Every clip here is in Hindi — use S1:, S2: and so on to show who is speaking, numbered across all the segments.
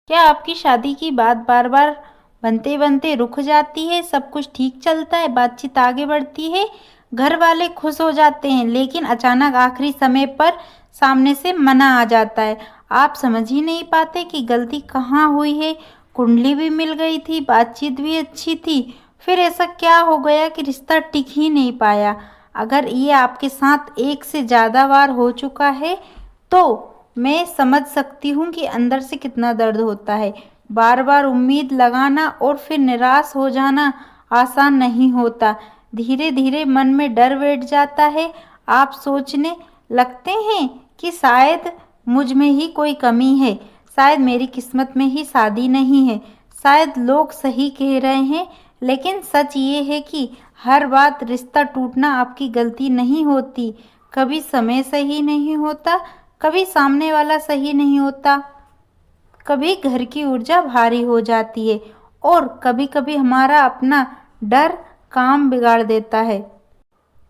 S1: क्या आपकी शादी की बात बार-बार बनते-बनते रुक जाती है? सब कुछ ठीक चलता है, बातचीत आगे बढ़ती है, घर वाले खुश हो जाते हैं, लेकिन अचानक आखिरी समय पर सामने से मना आ जाता है। आप समझ ही नहीं पाते कि गलती कहाँ हुई है। कुंडली भी मिल गई थी, बातचीत भी अच्छी थी, फिर ऐसा क्या हो गया कि रिश्ता टिक ही नहीं पाया? अगर ये आपके साथ एक से ज़्यादा बार हो चुका है, तो मैं समझ सकती हूँ कि अंदर से कितना दर्द होता है। बार-बार उम्मीद लगाना और फिर निराश हो जाना आसान नहीं होता। धीरे-धीरे मन में डर बैठ जाता है। आप सोचने लगते हैं कि शायद मुझ में ही कोई कमी है, शायद मेरी किस्मत में ही शादी नहीं है, शायद लोग सही कह रहे हैं। लेकिन सच ये है कि हर बात रिश्ता टूटना आपकी गलती नहीं होती। कभी समय सही नहीं होता, कभी सामने वाला सही नहीं होता, कभी घर की ऊर्जा भारी हो जाती है और कभी-कभी हमारा अपना डर काम बिगाड़ देता है।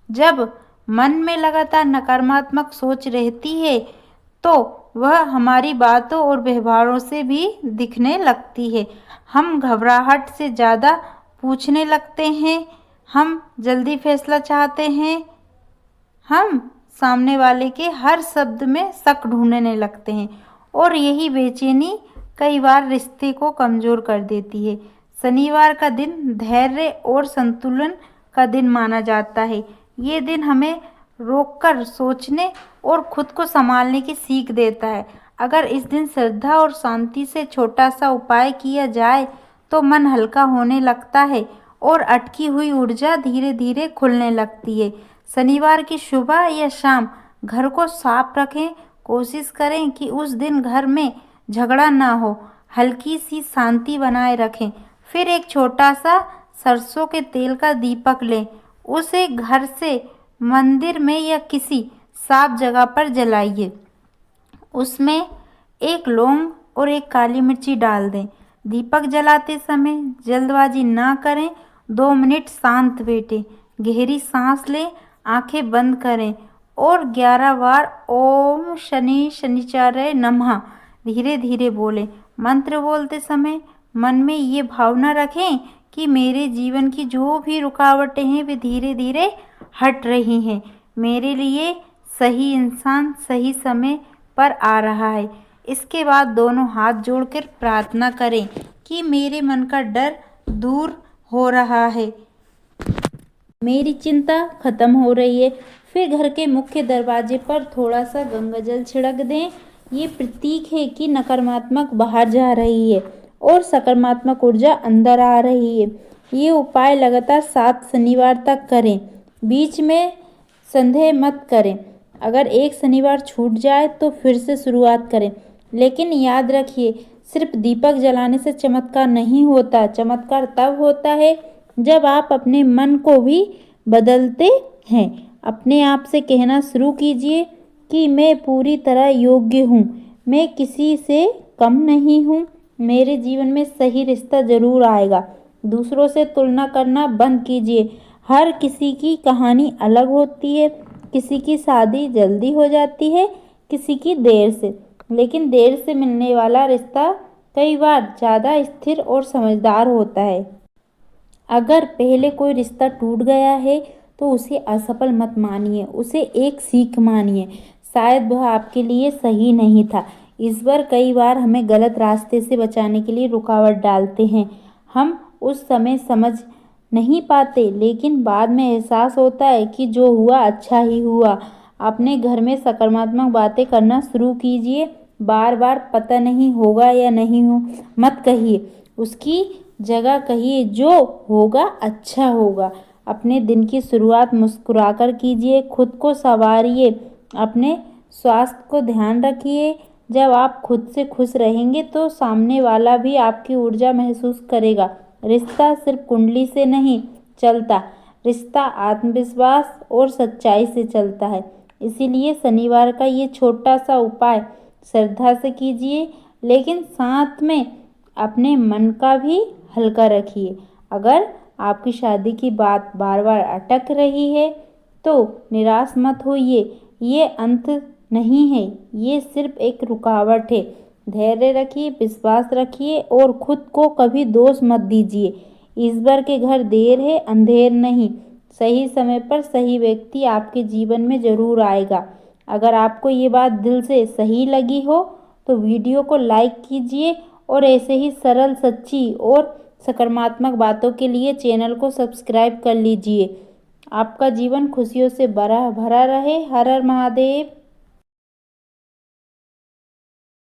S1: जब मन में लगातार नकारात्मक सोच रहती है, तो वह हमारी बातों और व्यवहारों से भी दिखने लगती है। हम घबराहट से ज़्यादा पूछने लगते हैं, हम जल्दी फैसला चाहते हैं, हम सामने वाले के हर शब्द में शक ढूंढने लगते हैं और यही बेचैनी कई बार रिश्ते को कमज़ोर कर देती है। शनिवार का दिन धैर्य और संतुलन का दिन माना जाता है। ये दिन हमें रोककर सोचने और खुद को संभालने की सीख देता है। अगर इस दिन श्रद्धा और शांति से छोटा सा उपाय किया जाए, तो मन हल्का होने लगता है और अटकी हुई ऊर्जा धीरे-धीरे खुलने लगती है। शनिवार की सुबह या शाम घर को साफ रखें। कोशिश करें कि उस दिन घर में झगड़ा ना हो, हल्की सी शांति बनाए रखें। फिर एक छोटा सा सरसों के तेल का दीपक लें, उसे घर से मंदिर में या किसी साफ जगह पर जलाइए। उसमें एक लौंग और एक काली मिर्ची डाल दें। दीपक जलाते समय जल्दबाजी ना करें। 2 मिनट शांत बैठें, गहरी सांस लें, आंखें बंद करें और 11 बार ओम शनि शनिचार्य नमः धीरे धीरे बोलें। मंत्र बोलते समय मन में ये भावना रखें कि मेरे जीवन की जो भी रुकावटें हैं वे धीरे धीरे हट रही हैं। मेरे लिए सही इंसान सही समय पर आ रहा है। इसके बाद दोनों हाथ जोड़कर प्रार्थना करें कि मेरे मन का डर दूर हो रहा है, मेरी चिंता खत्म हो रही है। फिर घर के मुख्य दरवाजे पर थोड़ा सा गंगा जल छिड़क दें। ये प्रतीक है कि नकारात्मक बाहर जा रही है और सकारात्मक ऊर्जा अंदर आ रही है। ये उपाय लगातार 7 शनिवार तक करें, बीच में संदेह मत करें। अगर एक शनिवार छूट जाए तो फिर से शुरुआत करें, लेकिन याद रखिए सिर्फ दीपक जलाने से चमत्कार नहीं होता। चमत्कार तब होता है जब आप अपने मन को भी बदलते हैं। अपने आप से कहना शुरू कीजिए कि मैं पूरी तरह योग्य हूँ, मैं किसी से कम नहीं हूँ, मेरे जीवन में सही रिश्ता जरूर आएगा। दूसरों से तुलना करना बंद कीजिए। हर किसी की कहानी अलग होती है, किसी की शादी जल्दी हो जाती है, किसी की देर से, लेकिन देर से मिलने वाला रिश्ता कई बार ज़्यादा स्थिर और समझदार होता है। अगर पहले कोई रिश्ता टूट गया है तो उसे असफल मत मानिए, उसे एक सीख मानिए। शायद वह आपके लिए सही नहीं था। ईश्वर कई बार हमें गलत रास्ते से बचाने के लिए रुकावट डालते हैं। हम उस समय समझ नहीं पाते, लेकिन बाद में एहसास होता है कि जो हुआ अच्छा ही हुआ। अपने घर में सकारात्मक बातें करना शुरू कीजिए। बार बार पता नहीं होगा या नहीं हो मत कहिए, उसकी जगह कहिए जो होगा अच्छा होगा। अपने दिन की शुरुआत मुस्कुराकर कीजिए, खुद को संवारिए, अपने स्वास्थ्य को ध्यान रखिए। जब आप खुद से खुश रहेंगे तो सामने वाला भी आपकी ऊर्जा महसूस करेगा। रिश्ता सिर्फ कुंडली से नहीं चलता, रिश्ता आत्मविश्वास और सच्चाई से चलता है। इसीलिए शनिवार का ये छोटा सा उपाय श्रद्धा से कीजिए, लेकिन साथ में अपने मन का भी हल्का रखिए। अगर आपकी शादी की बात बार बार अटक रही है तो निराश मत होइए। ये अंत नहीं है, ये सिर्फ एक रुकावट है। धैर्य रखिए, विश्वास रखिए और खुद को कभी दोष मत दीजिए। ईश्वर के घर देर है, अंधेर नहीं। सही समय पर सही व्यक्ति आपके जीवन में ज़रूर आएगा। अगर आपको ये बात दिल से सही लगी हो तो वीडियो को लाइक कीजिए और ऐसे ही सरल, सच्ची और सकारात्मक बातों के लिए चैनल को सब्सक्राइब कर लीजिए। आपका जीवन खुशियों से भरा भरा रहे। हर हर महादेव।